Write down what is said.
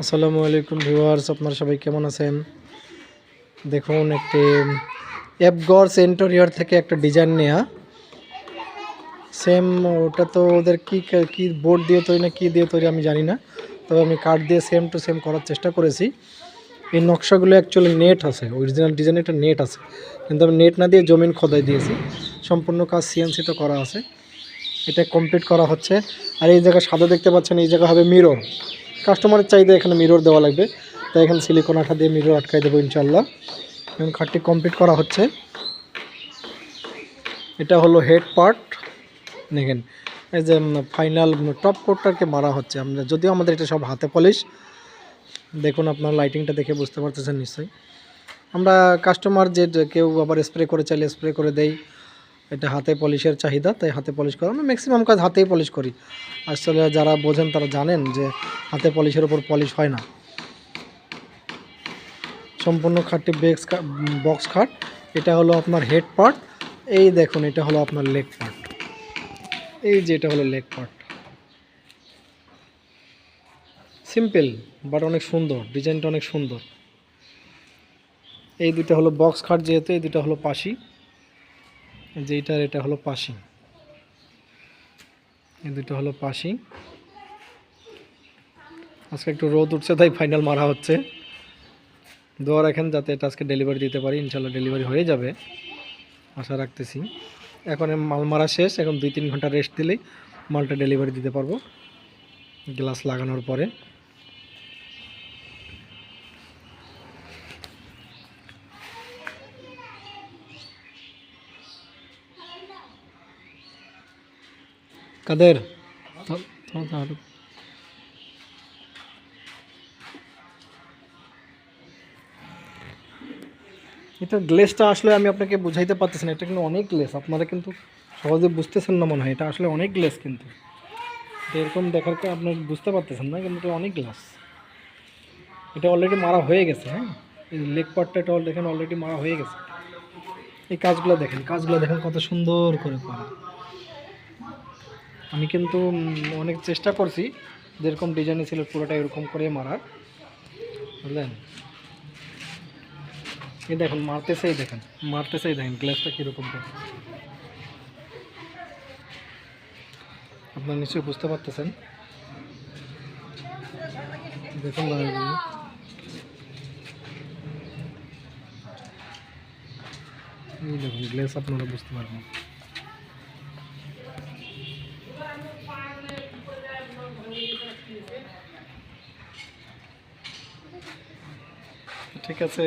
আসসালামু আলাইকুম ভিউয়ার্স, আপনারা সবাই কেমন আছেন? দেখুন একটি অ্যাপগর্স ইন্টেরিয়র থেকে একটা ডিজাইন নেওয়া সেম। ওটা তো ওদের কি বোর্ড দিয়ে তৈরি না কি দিয়ে তৈরি আমি জানি না, তবে আমি কাঠ দিয়ে সেম টু সেম করার চেষ্টা করেছি। এই নকশাগুলো অ্যাকচুয়ালি নেট আছে, অরিজিনাল ডিজাইনে একটা নেট আছে, কিন্তু আমি নেট না দিয়ে জমিন খোদাই দিয়েছি। সম্পূর্ণ কাজ সিএনসিতে করা আছে, এটা কমপ্লিট করা হচ্ছে। আর এই জায়গায় সাদা দেখতে পাচ্ছেন, এই জায়গা হবে মিরর। কাস্টমারের চাইতে এখানে মিরর দেওয়া লাগবে, তাই এখানে সিলিকন আঠা দিয়ে মিরর আটকাই দেবো ইনশাল্লাহ। এবং খাটটি কমপ্লিট করা হচ্ছে। এটা হলো হেড পার্ট, দেখেন এই যে ফাইনাল টপ কোটটাকে মারা হচ্ছে। আমরা যদিও আমাদের এটা সব হাতে পলিশ, দেখুন আপনার লাইটিংটা দেখে বুঝতে পারতেছেন নিশ্চয়ই। আমরা কাস্টমার যে কেউ আবার স্প্রে করে চাইলে স্প্রে করে দেই, এটা হাতে পলিশের চাহিদা, তাই হাতে পলিশ করা। আমরা ম্যাক্সিমাম কাজ হাতেই পলিশ করি। আসলে যারা বোঝেন তারা জানেন যে হাতে পলিশের ওপর পলিশ হয় না। সম্পূর্ণ খাটটি বক্স খাট। এটা হলো আপনার হেড পার্ট, এই দেখুন এটা হলো আপনার লেগ পার্ট, এই যে এটা হলো লেগ পার্ট। সিম্পল বাট অনেক সুন্দর, ডিজাইনটা অনেক সুন্দর। এই দুটো হলো বক্স খাট, যেহেতু এই দুটো হলো পাশি, যেইটার এটা হলো পাশি, এই দুটো হলো পাশি। আজকে একটু রোদ উঠছে তাই ফাইনাল মারা হচ্ছে। দোয়া রাখেন যাতে এটা আজকে ডেলিভারি দিতে পারি, ইনশাল্লাহ ডেলিভারি হয়ে যাবে আশা রাখতেছি। এখন মাল মারা শেষ, এখন 2-3 ঘন্টা রেস্ট দিলেই মালটা ডেলিভারি দিতে পারবো গ্লাস লাগানোর পরে। কাদের এটা গ্লেসটা আসলে আমি আপনাকে বুঝাইতে পারতেছি না, এটা কিন্তু অনেক গ্লেস, আপনারা কিন্তু সহজে বুঝতেছেন না মনে হয়। এটা আসলে অনেক গ্লেস, কিন্তু এরকম দেখার পর আপনার বুঝতে পারতেছেন না, কিন্তু এটা অনেক গ্লাস। এটা অলরেডি মারা হয়ে গেছে। হ্যাঁ, এই লেগ পার্টটা এটা দেখেন অলরেডি মারা হয়ে গেছে। এই কাজগুলো দেখেন, কাজগুলো দেখেন কত সুন্দর করে করা। আমি কিন্তু অনেক চেষ্টা করছি যেরকম ডিজাইনে ছিল পুরোটা এরকম করে মারার, বুঝলেন? এই দেখুন মারতেছেই, দেখেন মারতেছেই, দেখেন গ্লাসটা কীরকম করে। আপনারা নিশ্চয়ই বুঝতে পারতেছেন, দেখুন এই দেখুন গ্লাস, আপনারা বুঝতে পারবেন। ঠিক আছে।